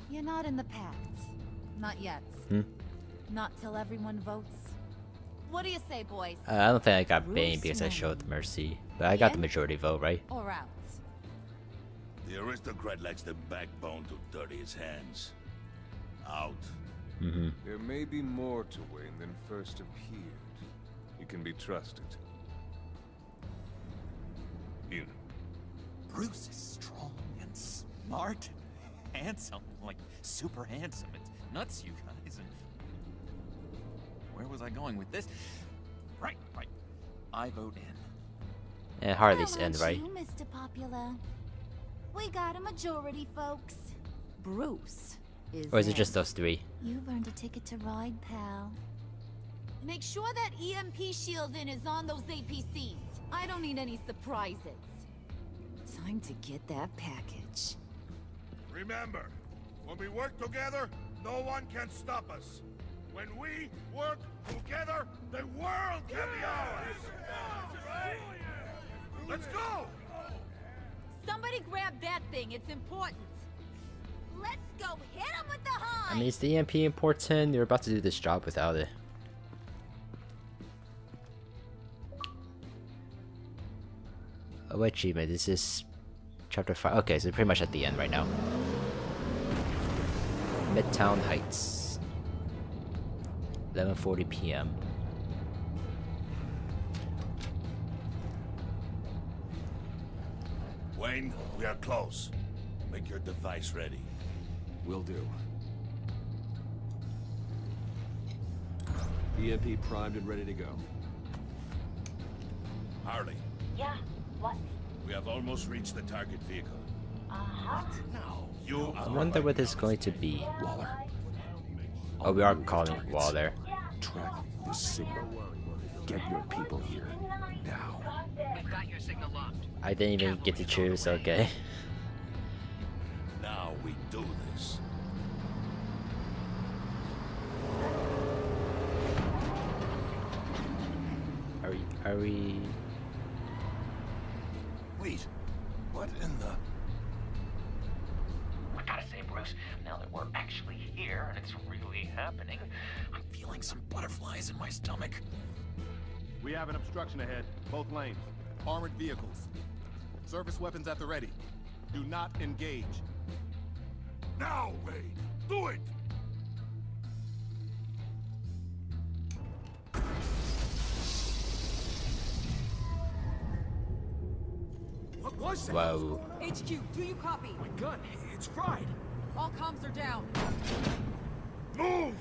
You're not in the Pact. Not yet. Not till everyone votes. What do you say, boys? I don't think I got banned because I showed mercy, but I got the majority vote, right? Or out? The aristocrat lacks the backbone to dirty his hands. Out. There may be more to Wayne than first appeared. You can be trusted. In. Bruce is strong and smart, handsome, like super handsome. It's nuts, you guys. And where was I going with this? Right. I vote in. And Harley's end, right? You, Mr. Popular. We got a majority, folks. Bruce is. Or is it just those three? You've earned a ticket to ride, pal. Make sure that EMP shielding is on those APCs. I don't need any surprises. Time to get that package. Remember, when we work together, no one can stop us. When we work together, the world can be ours. Let's go! Somebody grab that thing. It's important. Let's go hit him with the high. I mean, is the EMP important? You're about to do this job without it. Oh, achievement. This is chapter 5. Okay, so pretty much at the end right now. Midtown Heights. 11:40 p.m. Wayne, we are close. Make your device ready. Will do. EMP primed and ready to go. Harley, Yeah, what? we have almost reached the target vehicle. Uh-huh. Now, you I wonder what this is going to be. Waller. Oh, we are calling Waller. Track this signal. Get your people here. Now. We've got your signal locked. I didn't even get to choose, okay. Now we do this. Are we... Wait, what in the... I gotta say, Bruce, now that we're actually here and it's really happening, I'm feeling some butterflies in my stomach. We have an obstruction ahead, both lanes. Armored vehicles. Service weapons at the ready. Do not engage. Now, Wayne! Do it! What was that? Whoa. HQ, do you copy? My gun, it's fried. All comms are down. Move!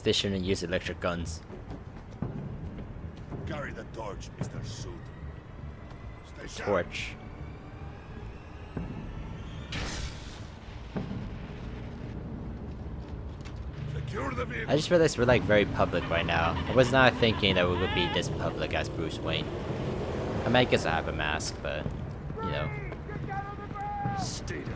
They shouldn't use electric guns. Carry the torch, Mr. Suit. Stay sharp. Torch. Secure the vehicle. I just realized we're like very public right now. I was not thinking that we would be this public as Bruce Wayne. I mean, I guess I have a mask, but, you know. Stay down.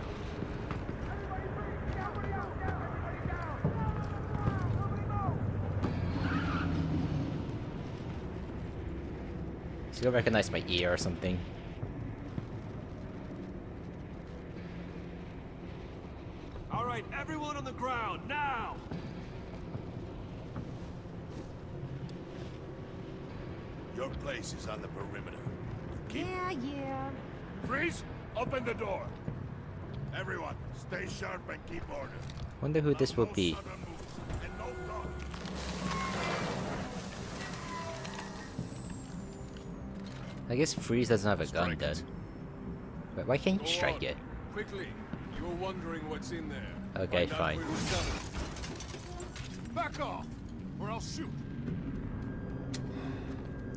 So you'll recognize my ear or something. All right, everyone on the ground, now! Your place is on the perimeter. Keep... Yeah. Freeze! Open the door! Everyone, stay sharp and keep order. Wonder who this will be. No sudden moves, and no talk. I guess Freeze doesn't have a gun Strike then. it. But why can't you strike it? Quickly, you were wondering what's in there. Okay, Find out fine. if it was coming. Back off, or I'll shoot.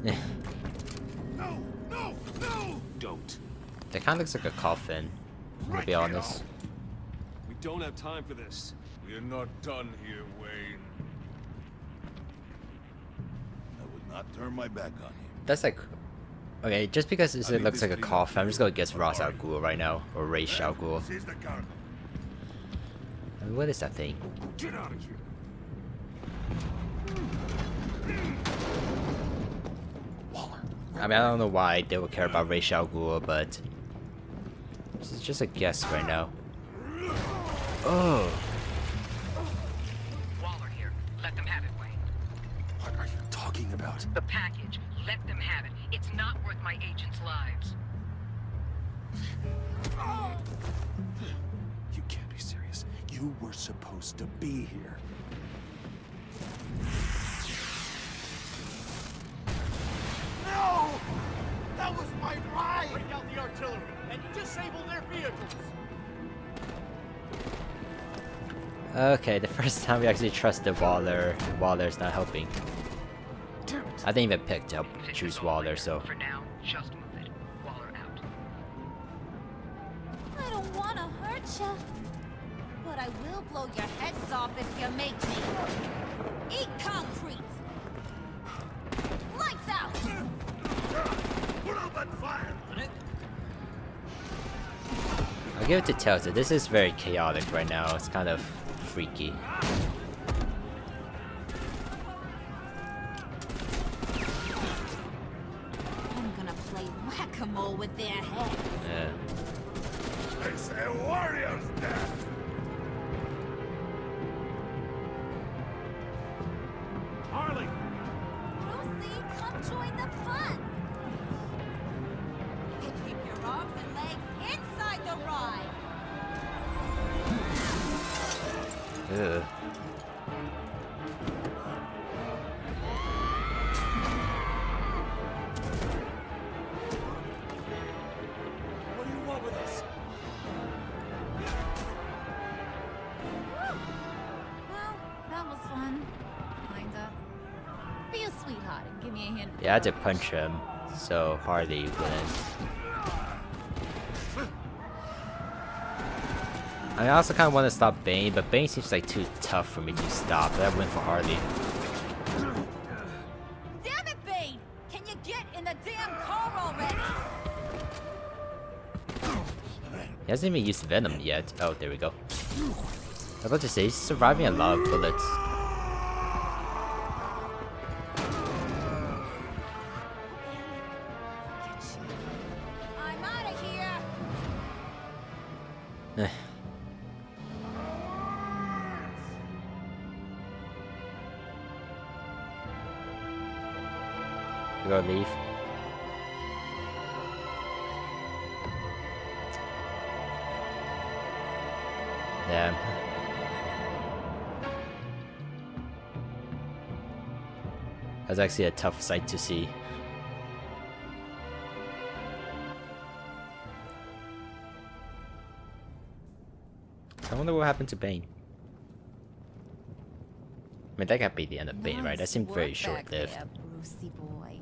No! No! No! Don't. That kind of looks like a coffin, to be honest. We don't have time for this. We are not done here, Wayne. I would not turn my back on you. That's like... Okay, just because it need looks this like a thing coffin, I'm just gonna guess up. Ra's al Ghul right now. Or Ra's al Ghul. Seize the cargo. I mean, what is that thing? Get out of here. Waller. I mean, I don't know why they would care about Ra's al Ghul, but... This is just a guess right now. Oh. Waller here. Let them have it, Wayne. What are you talking about? The package. Let them have it. It's not worth my agents' lives. You can't be serious. You were supposed to be here. No! That was my ride! Break out the artillery and disable their vehicles! Okay, the first time we actually trusted Waller, Waller's not helping. Damn it! I didn't even pick to choose Waller, so. For now, just move it. Waller out. I don't want to hurt you, but I will blow your heads off if you make me. Eat concrete! Lights out! Put up that fire! I'll give it to Telltale. This is very chaotic right now. It's kind of freaky. I'm gonna play whack-a-mole with their heads. Yeah. They say warrior's death! Harley! Lucy, come join the fun! Keep your arms and legs inside the ride! Ugh. What do you want with us? Well, that was fun. Kinda. Be a sweetheart and give me a hand. Yeah, I had to punch him, so Harley wouldn't. I also kind of want to stop Bane, but Bane seems like too tough for me to stop. I went for Harley. Damn it, Bane! Can you get in the damn car already? He hasn't even used Venom yet. Oh, there we go. I was about to say, he's surviving a lot of bullets. I'm out of here! Eh. You gotta leave. Damn. That's actually a tough sight to see. I wonder what happened to Bane. I mean, that can't be the end of Bane, right? That seemed very short-lived. Brucey boy.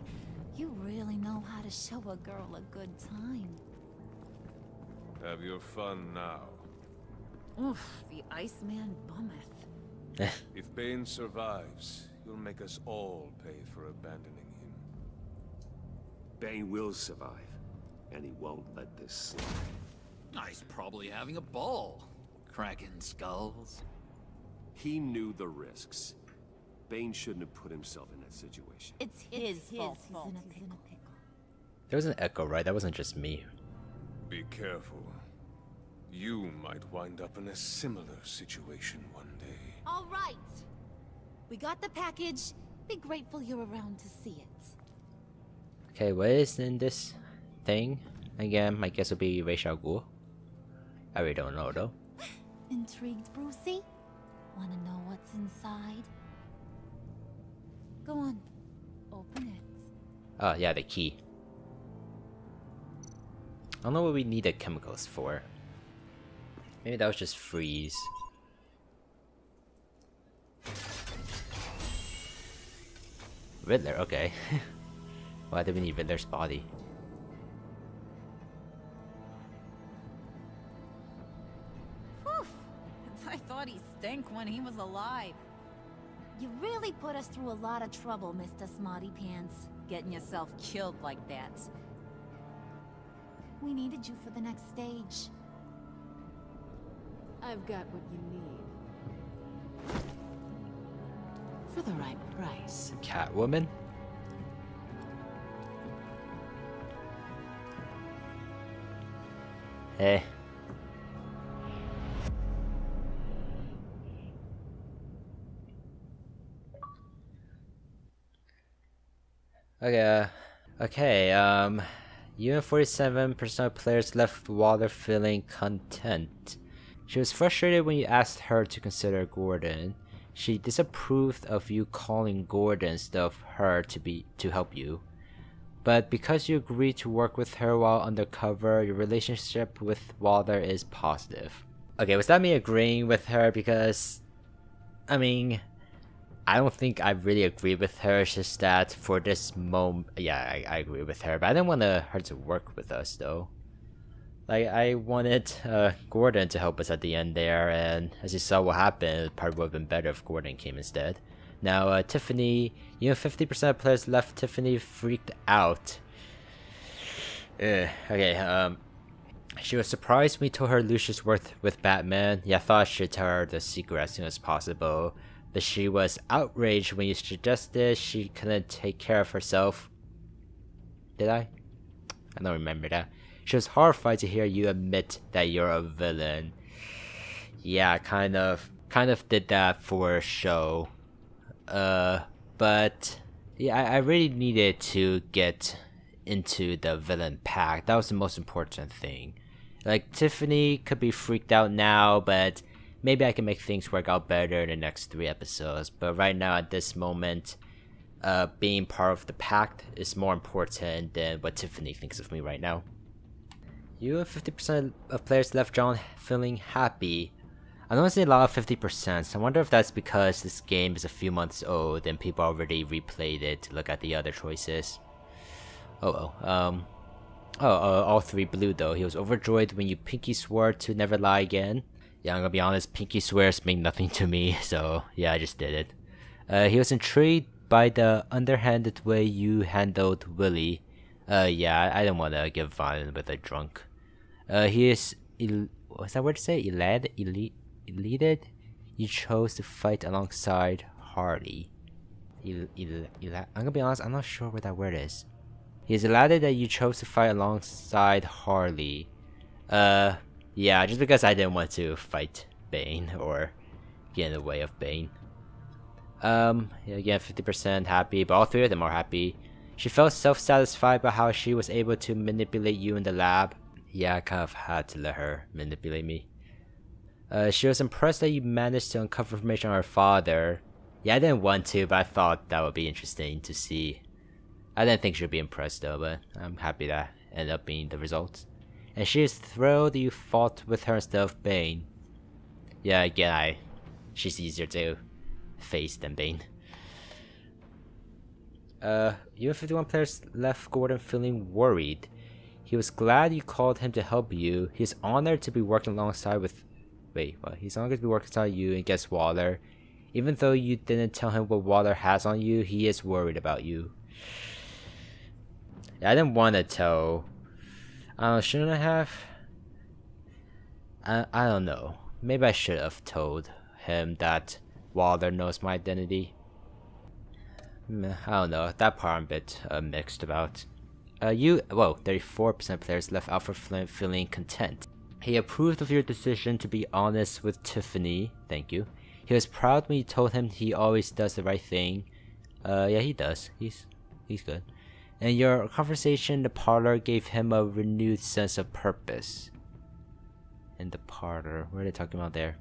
You really know how to show a girl a good time. Have your fun now. Oof, the Iceman bummeth. If Bane survives, you'll make us all pay for abandoning him. Bane will survive, and he won't let this slide. He's probably having a ball. Cracking skulls. He knew the risks. Bane shouldn't have put himself in that situation. It's his fault. He's in a pickle. There was an echo, right? That wasn't just me. Be careful. You might wind up in a similar situation one day. All right. We got the package. Be grateful you're around to see it. Okay, what is in this thing? Again, my guess would be Ra's al Ghul. I really don't know though. Intrigued, Brucey? Wanna know what's inside? Go on. Open it. Oh, yeah, the key. I don't know what we needed chemicals for. Maybe that was just freeze. Riddler, okay. Why do we need Riddler's body? Whew. I thought he stank when he was alive. You really put us through a lot of trouble, Mr. Smarty Pants. Getting yourself killed like that. We needed you for the next stage. I've got what you need. For the right price. Catwoman? Hey. Okay, you and 47% of players left Waller feeling content. She was frustrated when you asked her to consider Gordon. She disapproved of you calling Gordon instead of her to help you. But because you agreed to work with her while undercover, your relationship with Waller is positive. Okay, was that me agreeing with her? Because, I mean, I don't think I really agree with her. It's just that for this moment, yeah, I agree with her. But I didn't want her to work with us, though. Like, I wanted Gordon to help us at the end there, and as you saw what happened, it probably would have been better if Gordon came instead. Now, Tiffany, 50% of players left Tiffany freaked out. Okay, she was surprised when we told her Lucius worked with Batman. Yeah, I thought I should tell her the secret as soon as possible. But she was outraged when you suggested she couldn't take care of herself. Did I? I don't remember that. She was horrified to hear you admit that you're a villain. Yeah, kind of did that for a show. But yeah, I really needed to get into the villain pact. That was the most important thing. Like, Tiffany could be freaked out now, but maybe I can make things work out better in the next 3 episodes. But right now, at this moment, being part of the pact is more important than what Tiffany thinks of me right now. You and 50% of players left John feeling happy. I don't see a lot of 50%. I wonder if that's because this game is a few months old and people already replayed it to look at the other choices. All 3 blue though. He was overjoyed when you pinky swore to never lie again. Yeah, I'm gonna be honest, pinky swears mean nothing to me, so yeah, I just did it. He was intrigued by the underhanded way you handled Willie. Yeah, I didn't want to get violent with a drunk. He is... what's that word to say? Elated? You chose to fight alongside Harley. I'm gonna be honest, I'm not sure what that word is. He is elated that you chose to fight alongside Harley. Yeah, just because I didn't want to fight Bane or get in the way of Bane. Yeah, again, 50% happy, but all 3 of them are happy. She felt self-satisfied by how she was able to manipulate you in the lab. Yeah, I kind of had to let her manipulate me. She was impressed that you managed to uncover information on her father. Yeah, I didn't want to, but I thought that would be interesting to see. I didn't think she'd be impressed though, but I'm happy that ended up being the result. And she is thrilled that you fought with her instead of Bane. Yeah, again, she's easier to face than Bane. You and 51 players left Gordon feeling worried. He was glad you called him to help you. He's honored to be working alongside with... he's honored to be working alongside you against Waller. Even though you didn't tell him what Waller has on you, he is worried about you. Yeah, I didn't want to tell... I don't know, shouldn't I have? I don't know. Maybe I should have told him that Waller knows my identity. I don't know, that part I'm a bit mixed about. 34% of players left Alfred Flint feeling content. He approved of your decision to be honest with Tiffany. Thank you. He was proud when you told him he always does the right thing. Yeah, he does. He's good. And your conversation in the parlor gave him a renewed sense of purpose. In the parlor, what are they talking about there?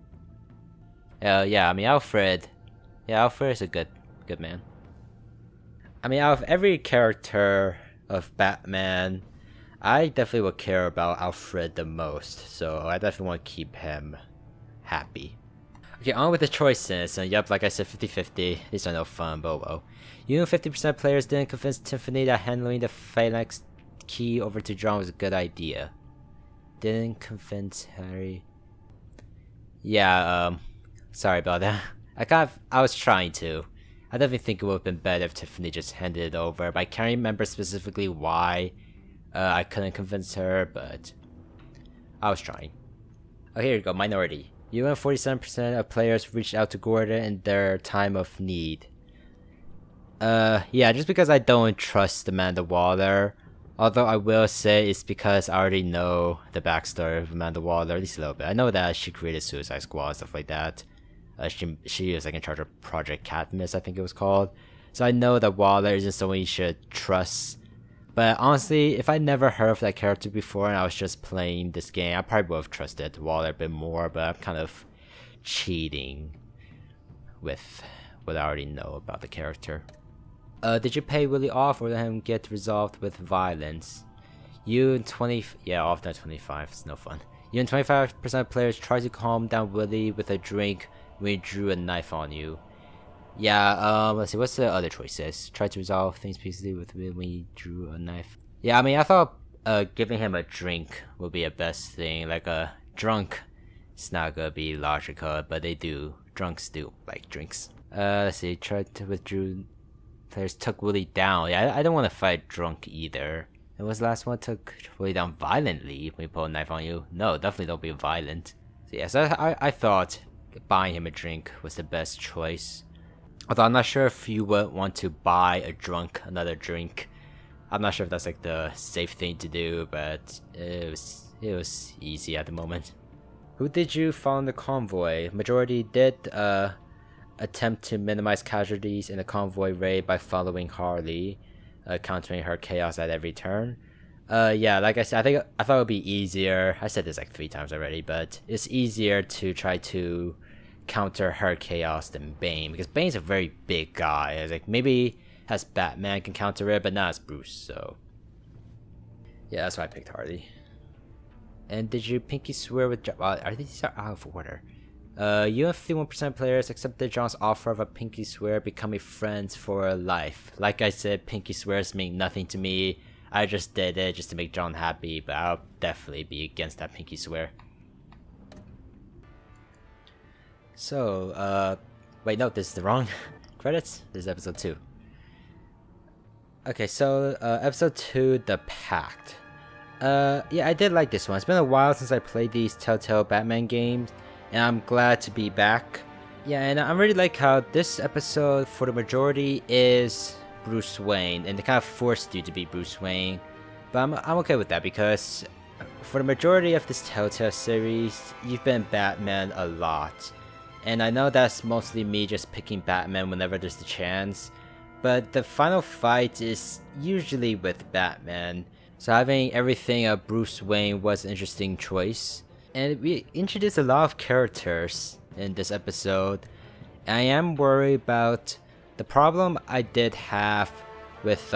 Yeah, I mean Alfred. Yeah, Alfred is a good man. I mean, out of every character of Batman, I definitely would care about Alfred the most, so I definitely want to keep him happy. Okay, on with the choices. Yep, like I said, 50-50. These are no fun, but well. You and 50% of players didn't convince Tiffany that handling the Phalanx key over to John was a good idea. Didn't convince Harry. Yeah, sorry about that. I was trying to. I definitely think it would have been better if Tiffany just handed it over, but I can't remember specifically why I couldn't convince her, but I was trying. Oh, here you go, minority. You and 47% of players reached out to Gordon in their time of need. Yeah, just because I don't trust Amanda Waller. Although I will say it's because I already know the backstory of Amanda Waller, at least a little bit. I know that she created Suicide Squad and stuff like that. She was like in charge of Project Cadmus, I think it was called. so I know that Waller isn't someone you should trust. But honestly, if I never heard of that character before and I was just playing this game, I probably would have trusted Waller a bit more, but I'm kind of cheating with what I already know about the character. Did you pay Willie off or let him get resolved with violence? You and 20... Yeah, off that 25. It's no fun. You and 25% of players try to calm down Willie with a drink when he drew a knife on you. Yeah, let's see, what's the other choices? Try to resolve things peacefully with Willie when he drew a knife. Yeah, I mean, I thought giving him a drink would be a best thing. Like a drunk, it's not gonna be logical, but they do. Drunks do like drinks. Let's see, try to withdraw... Players took Willie down. Yeah, I don't want to fight drunk either. And was the last one took Willie down violently when he pulled a knife on you? No, definitely don't be violent. So yeah, so I thought buying him a drink was the best choice. Although I'm not sure if you would want to buy a drunk another drink. I'm not sure if that's like the safe thing to do, but it was easy at the moment. Who did you follow in the convoy? Majority did attempt to minimize casualties in the convoy raid by following Harley, countering her chaos at every turn. Yeah, like I said, I thought it would be easier. I said this like 3 times already, but it's easier to try to counter her chaos than Bane, because Bane's a very big guy. It's like maybe as Batman can counter it, but not as Bruce. So yeah, that's why I picked Harley. And did you pinky swear with John? Well, I think these are out of order. You and 51% players accepted John's offer of a pinky swear, becoming friends for life. Like I said, pinky swears mean nothing to me. I just did it just to make John happy, but I'll definitely be against that pinky swear. So, wait, no, this is the wrong credits. This is episode 2. Okay, so, episode 2, The Pact. Yeah, I did like this one. It's been a while since I played these Telltale Batman games, and I'm glad to be back. Yeah, and I really like how this episode, for the majority, is Bruce Wayne, and they kind of forced you to be Bruce Wayne. But I'm okay with that, because for the majority of this Telltale series, you've been Batman a lot. And I know that's mostly me just picking Batman whenever there's the chance, but the final fight is usually with Batman. So having everything of Bruce Wayne was an interesting choice. And we introduced a lot of characters in this episode. I am worried about the problem I did have with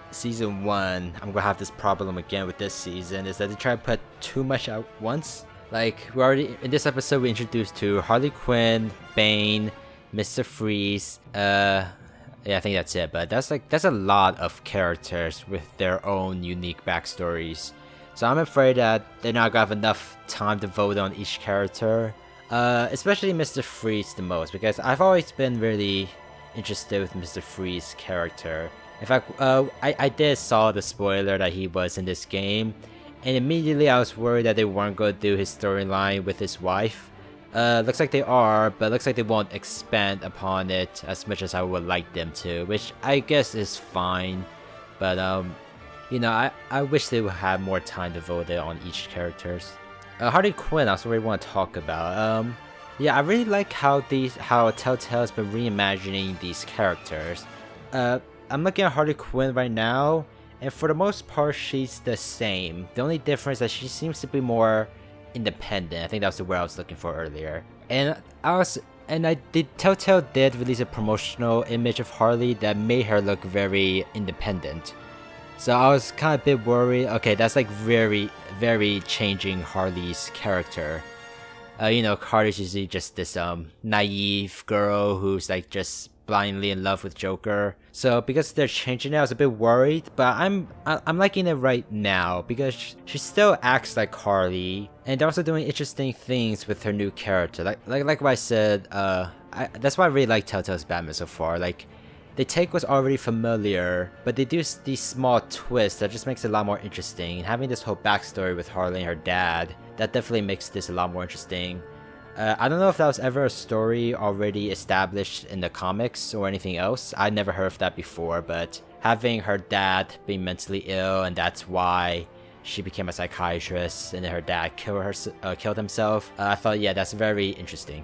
season 1. I'm gonna have this problem again with this season, is that they try to put too much at once. Like, we already in this episode we introduced to Harley Quinn, Bane, Mr. Freeze, yeah, I think that's it, but that's a lot of characters with their own unique backstories. So I'm afraid that they're not gonna have enough time to vote on each character. Especially Mr. Freeze the most, because I've always been really interested with Mr. Freeze's character. In fact, I did saw the spoiler that he was in this game, and immediately I was worried that they weren't gonna do his storyline with his wife. Looks like they are, but looks like they won't expand upon it as much as I would like them to, which I guess is fine. But you know, I wish they would have more time to vote on each characters. Harley Quinn, that's what we want to talk about. Yeah, I really like how Telltale's been reimagining these characters. I'm looking at Harley Quinn right now, and for the most part, she's the same. The only difference is that she seems to be more independent. I think that's the word I was looking for earlier. And Telltale did release a promotional image of Harley that made her look very independent. So I was kind of a bit worried. Okay, that's like very, very changing Harley's character. You know, Harley's usually just this naive girl who's like just blindly in love with Joker. So because they're changing it, I was a bit worried, but I'm liking it right now because she still acts like Harley, and they're also doing interesting things with her new character. Like what I said, that's why I really like Telltale's Batman so far. Like, they take what's already familiar, but they do these small twists that just makes it a lot more interesting. And having this whole backstory with Harley and her dad, that definitely makes this a lot more interesting. I don't know if that was ever a story already established in the comics or anything else. I never heard of that before, but having her dad being mentally ill, and that's why she became a psychiatrist, and then her dad killed himself, I thought, yeah, that's very interesting.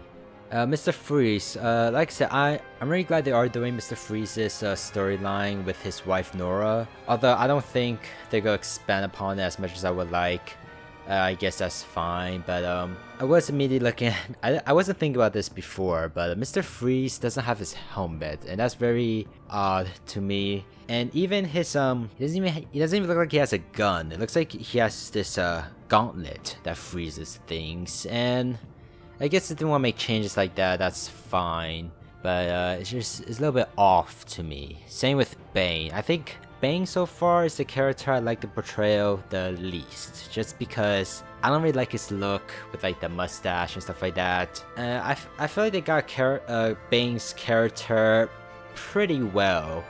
Mr. Freeze, like I said, I'm really glad they are doing Mr. Freeze's storyline with his wife Nora. Although I don't think they're gonna expand upon it as much as I would like. I guess that's fine, but I was immediately looking at, I wasn't thinking about this before, but Mr. Freeze doesn't have his helmet, and that's very odd to me. And even his he doesn't even look like he has a gun. It looks like he has this gauntlet that freezes things, and I guess if they want to make changes like that, that's fine. But it's a little bit off to me. Same with Bane. I think Bane so far is the character I like the portrayal the least, just because I don't really like his look with like the mustache and stuff like that. I feel like they got Bane's character pretty well.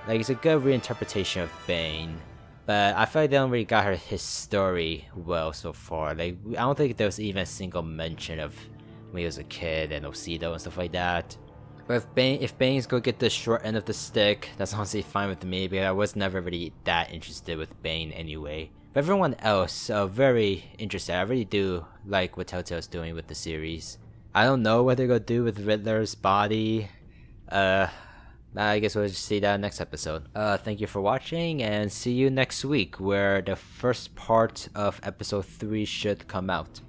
Like, it's a good reinterpretation of Bane, but I feel like they don't really got his story well so far. Like, I don't think there was even a single mention of when he was a kid and Osido and stuff like that. But if Bane's gonna get the short end of the stick, that's honestly fine with me, because I was never really that interested with Bane anyway. But everyone else, very interested. I really do like what Telltale's doing with the series. I don't know what they're gonna do with Riddler's body. I guess we'll just see that next episode. Thank you for watching, and see you next week, where the first part of episode 3 should come out.